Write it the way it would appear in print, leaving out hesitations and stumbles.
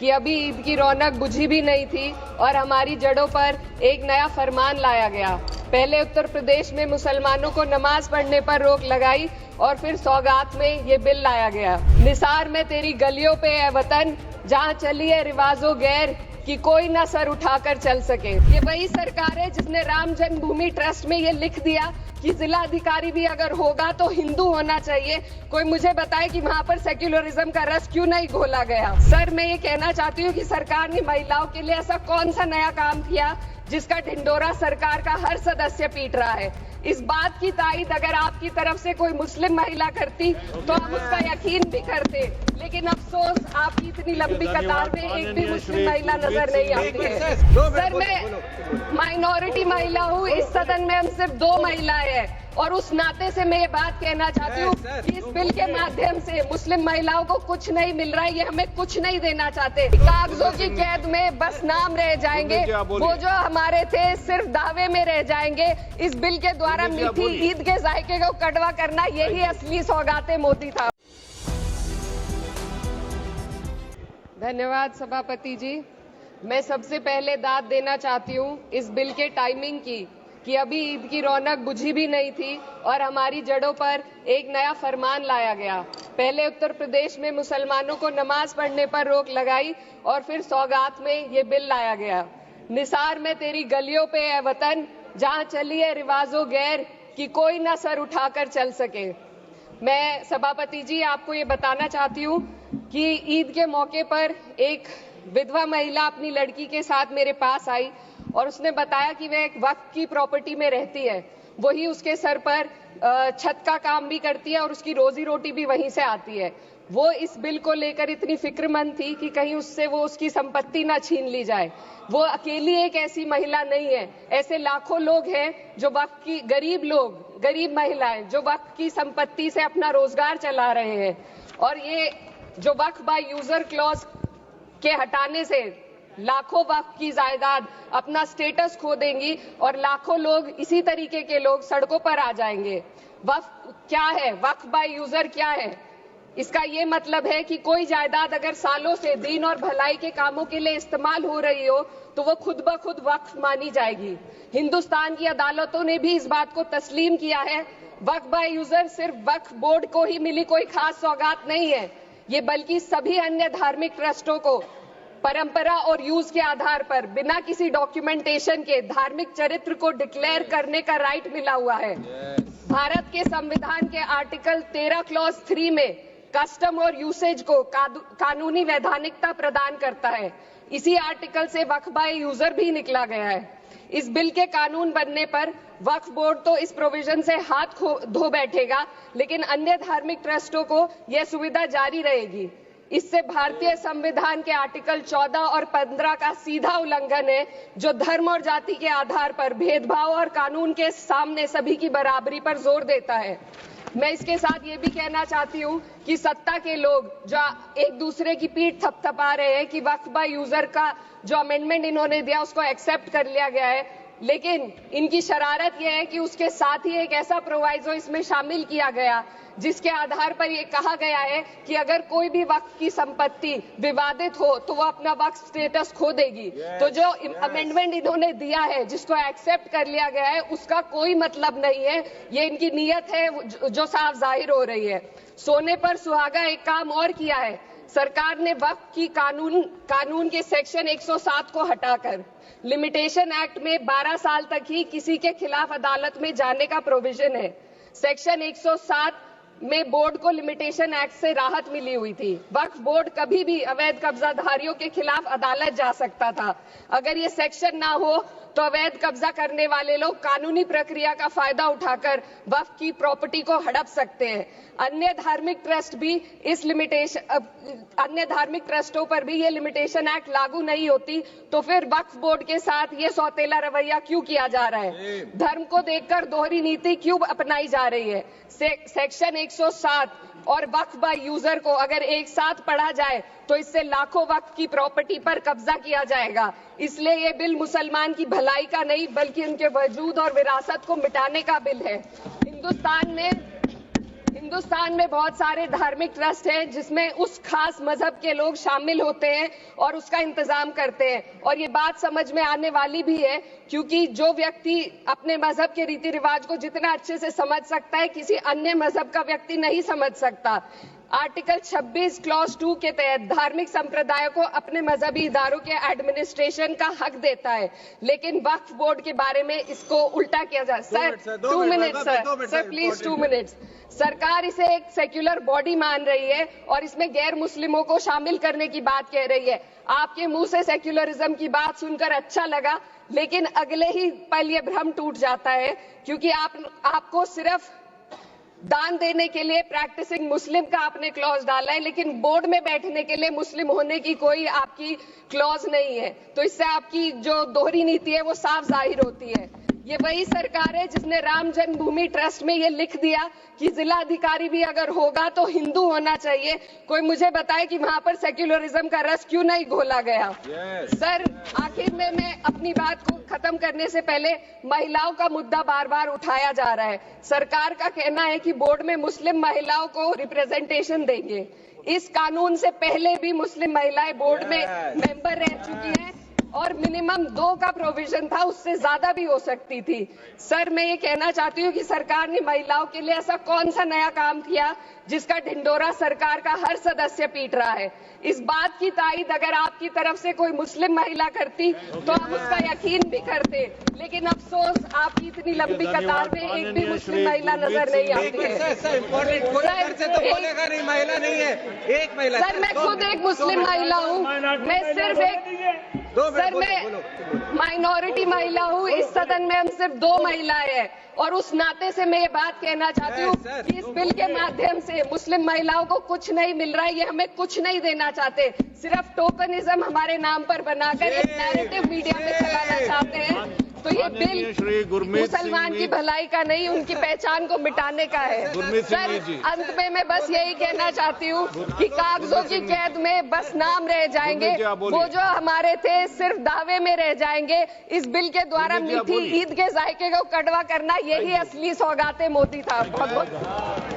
कि अभी ईद की रौनक बुझी भी नहीं थी और हमारी जड़ों पर एक नया फरमान लाया गया। पहले उत्तर प्रदेश में मुसलमानों को नमाज पढ़ने पर रोक लगाई और फिर सौगात में ये बिल लाया गया। निसार में तेरी गलियों पे है वतन, जहाँ चली है रिवाजों गैर कि कोई ना सर उठाकर चल सके। ये वही सरकार है जिसने राम जन्मभूमि ट्रस्ट में ये लिख दिया कि जिला अधिकारी भी अगर होगा तो हिंदू होना चाहिए। कोई मुझे बताए कि वहां पर सेक्युलरिज्म का रस क्यों नहीं घोला गया। सर, मैं ये कहना चाहती हूँ कि सरकार ने महिलाओं के लिए ऐसा कौन सा नया काम किया जिसका ढिंडोरा सरकार का हर सदस्य पीट रहा है। इस बात की तायद अगर आपकी तरफ से कोई मुस्लिम महिला करती तो हम उसका यकीन भी करते, लेकिन अफसोस आपकी इतनी लंबी कतार में एक भी मुस्लिम महिला नजर नहीं आती है। सर, मैं माइनॉरिटी महिला हूँ, इस सदन में हम सिर्फ 2 महिलाएं हैं और उस नाते से मैं ये बात कहना चाहती हूँ कि इस बिल के माध्यम से मुस्लिम महिलाओं को कुछ नहीं मिल रहा है, ये हमें कुछ नहीं देना चाहते। कागजों की कैद में बस नाम रह जाएंगे, वो जो हमारे थे सिर्फ दावे में रह जाएंगे। इस बिल के द्वारा मीठी ईद के जायके को कड़वा करना, यही असली सौगाते मोदी था। धन्यवाद सभापति जी। मैं सबसे पहले दाद देना चाहती हूँ इस बिल के टाइमिंग की कि अभी ईद की रौनक बुझी भी नहीं थी और हमारी जड़ों पर एक नया फरमान लाया गया। पहले उत्तर प्रदेश में मुसलमानों को नमाज पढ़ने पर रोक लगाई और फिर सौगात में ये बिल लाया गया। निसार में तेरी गलियों पे है वतन, जहाँ चली है रिवाजों गैर कि कोई ना सर उठाकर चल सके। मैं सभापति जी आपको ये बताना चाहती हूँ कि ईद के मौके पर एक विधवा महिला अपनी लड़की के साथ मेरे पास आई और उसने बताया कि वह एक वक्फ की प्रॉपर्टी में रहती है, वही उसके सर पर छत का काम भी करती है और उसकी रोजी रोटी भी वहीं से आती है। वो इस बिल को लेकर इतनी फिक्रमंद थी कि कहीं उससे वो उसकी संपत्ति ना छीन ली जाए। वो अकेली एक ऐसी महिला नहीं है, ऐसे लाखों लोग हैं जो वक्फ की गरीब महिलाएं जो वक्फ की संपत्ति से अपना रोजगार चला रहे हैं। और ये जो वक्फ बाय यूजर क्लॉज के हटाने से लाखों वक्फ की जायदाद अपना स्टेटस खो देंगी और लाखों लोग इसी तरीके के लोग सड़कों पर आ जाएंगे। वक्फ क्या है? वक्फ बाय यूजर क्या है? इसका ये मतलब है कि कोई जायदाद अगर सालों से दीन और भलाई के कामों के लिए इस्तेमाल हो रही हो तो वो खुद ब खुद वक्फ मानी जाएगी। हिंदुस्तान की अदालतों ने भी इस बात को तस्लीम किया है। वक्फ बाय यूजर सिर्फ वक्फ बोर्ड को ही मिली कोई खास सौगात नहीं है, ये बल्कि सभी अन्य धार्मिक ट्रस्टों को परंपरा और यूज के आधार पर बिना किसी डॉक्यूमेंटेशन के धार्मिक चरित्र को डिक्लेयर करने का राइट मिला हुआ है। भारत के संविधान के आर्टिकल 13 क्लॉज 3 में कस्टम और यूसेज को कानूनी वैधानिकता प्रदान करता है। इसी आर्टिकल से वक्फ बाय यूजर भी निकला गया है। इस बिल के कानून बनने पर वक्फ बोर्ड तो इस प्रोविजन से हाथ धो बैठेगा, लेकिन अन्य धार्मिक ट्रस्टों को यह सुविधा जारी रहेगी। इससे भारतीय संविधान के आर्टिकल 14 और 15 का सीधा उल्लंघन है, जो धर्म और जाति के आधार पर भेदभाव और कानून के सामने सभी की बराबरी पर जोर देता है। मैं इसके साथ ये भी कहना चाहती हूँ कि सत्ता के लोग जो एक दूसरे की पीठ थपथपा रहे हैं कि वक्फ बाय यूजर का जो अमेंडमेंट इन्होंने दिया उसको एक्सेप्ट कर लिया गया है, लेकिन इनकी शरारत यह है कि उसके साथ ही एक ऐसा प्रोवाइजो इसमें शामिल किया गया जिसके आधार पर यह कहा गया है कि अगर कोई भी वक्फ की संपत्ति विवादित हो तो वो अपना वक्फ स्टेटस खो देगी। तो जो अमेंडमेंट इन्होंने दिया है जिसको एक्सेप्ट कर लिया गया है उसका कोई मतलब नहीं है, ये इनकी नीयत है जो साफ जाहिर हो रही है। सोने पर सुहागा एक काम और किया है, सरकार ने वक्फ की कानून के सेक्शन 107 को हटाकर लिमिटेशन एक्ट में 12 साल तक ही किसी के खिलाफ अदालत में जाने का प्रोविजन है। सेक्शन 107 में बोर्ड को लिमिटेशन एक्ट से राहत मिली हुई थी। वक्फ बोर्ड कभी भी अवैध कब्जाधारियों के खिलाफ अदालत जा सकता था। अगर ये सेक्शन ना हो तो अवैध कब्जा करने वाले लोग कानूनी प्रक्रिया का फायदा उठाकर वक्फ की प्रॉपर्टी को हड़प सकते हैं। अन्य धार्मिक ट्रस्टों पर भी ये लिमिटेशन एक्ट लागू नहीं होती, तो फिर वक्फ बोर्ड के साथ ये सौतेला रवैया क्यों किया जा रहा है? धर्म को देखकर दोहरी नीति क्यों अपनाई जा रही है? सेक्शन 107 और वक्फ बाय यूजर को अगर एक साथ पढ़ा जाए तो इससे लाखों वक्फ की प्रॉपर्टी पर कब्जा किया जाएगा। इसलिए ये बिल मुसलमान की भलाई का नहीं बल्कि उनके वजूद और विरासत को मिटाने का बिल है। हिंदुस्तान हिंदुस्तान में बहुत सारे धार्मिक ट्रस्ट हैं जिसमें उस खास मजहब के लोग शामिल होते हैं और उसका इंतजाम करते हैं, और ये बात समझ में आने वाली भी है क्योंकि जो व्यक्ति अपने मजहब के रीति रिवाज को जितना अच्छे से समझ सकता है, किसी अन्य मजहब का व्यक्ति नहीं समझ सकता। आर्टिकल 26 क्लॉज 2 के तहत धार्मिक संप्रदायों को अपने मजहबी इदारों के एडमिनिस्ट्रेशन का हक देता है, लेकिन वक्फ बोर्ड के बारे में इसको उल्टा किया जा। Sir 2 minute sir please 2 minutes. सरकार इसे एक सेक्युलर बॉडी मान रही है और इसमें गैर मुस्लिमों को शामिल करने की बात कह रही है। आपके मुंह से सेक्युलरिज्म की बात सुनकर अच्छा लगा, लेकिन अगले ही पल ये भ्रम टूट जाता है क्योंकि आपको सिर्फ दान देने के लिए प्रैक्टिसिंग मुस्लिम का आपने क्लॉज डाला है, लेकिन बोर्ड में बैठने के लिए मुस्लिम होने की कोई आपकी क्लॉज नहीं है। तो इससे आपकी जो दोहरी नीति है वो साफ जाहिर होती है। ये वही सरकार है जिसने राम जन्मभूमि ट्रस्ट में ये लिख दिया कि जिला अधिकारी भी अगर होगा तो हिंदू होना चाहिए। कोई मुझे बताए कि वहां पर सेक्युलरिज्म का रस क्यों नहीं घोला गया। सर आखिर में मैं अपनी बात को खत्म करने से पहले, महिलाओं का मुद्दा बार बार उठाया जा रहा है। सरकार का कहना है कि बोर्ड में मुस्लिम महिलाओं को रिप्रेजेंटेशन देंगे। इस कानून से पहले भी मुस्लिम महिलाएं बोर्ड में मेंबर रह चुकी हैं और मिनिमम 2 का प्रोविजन था, उससे ज्यादा भी हो सकती थी। सर मैं ये कहना चाहती हूँ कि सरकार ने महिलाओं के लिए ऐसा कौन सा नया काम किया जिसका ढिंडोरा सरकार का हर सदस्य पीट रहा है। इस बात की तायीद अगर आपकी तरफ से कोई मुस्लिम महिला करती तो हम उसका यकीन भी करते, लेकिन अफसोस आपकी इतनी लंबी कतार में एक भी मुस्लिम महिला नजर नहीं आती है। सर मैं खुद एक मुस्लिम महिला हूँ, मैं सिर्फ एक सर मैं माइनॉरिटी महिला हूँ। इस सदन में हम सिर्फ 2 महिलाएं हैं और उस नाते से मैं ये बात कहना चाहती हूँ कि इस बिल के माध्यम से मुस्लिम महिलाओं को कुछ नहीं मिल रहा है। ये हमें कुछ नहीं देना चाहते, सिर्फ टोकनिज्म हमारे नाम पर बनाकर एक नैरेटिव मीडिया में चलाना चाहते हैं। तो ये बिल मुसलमान की भलाई का नहीं, उनकी पहचान को मिटाने का है। सर अंत में मैं बस यही कहना चाहती हूँ कि कागजों की कैद में बस नाम रह जाएंगे, वो जो हमारे थे सिर्फ दावे में रह जाएंगे। इस बिल के द्वारा मीठी ईद के जायके को कड़वा करना, यही असली सौगाते मोदी था। बहुत बहुत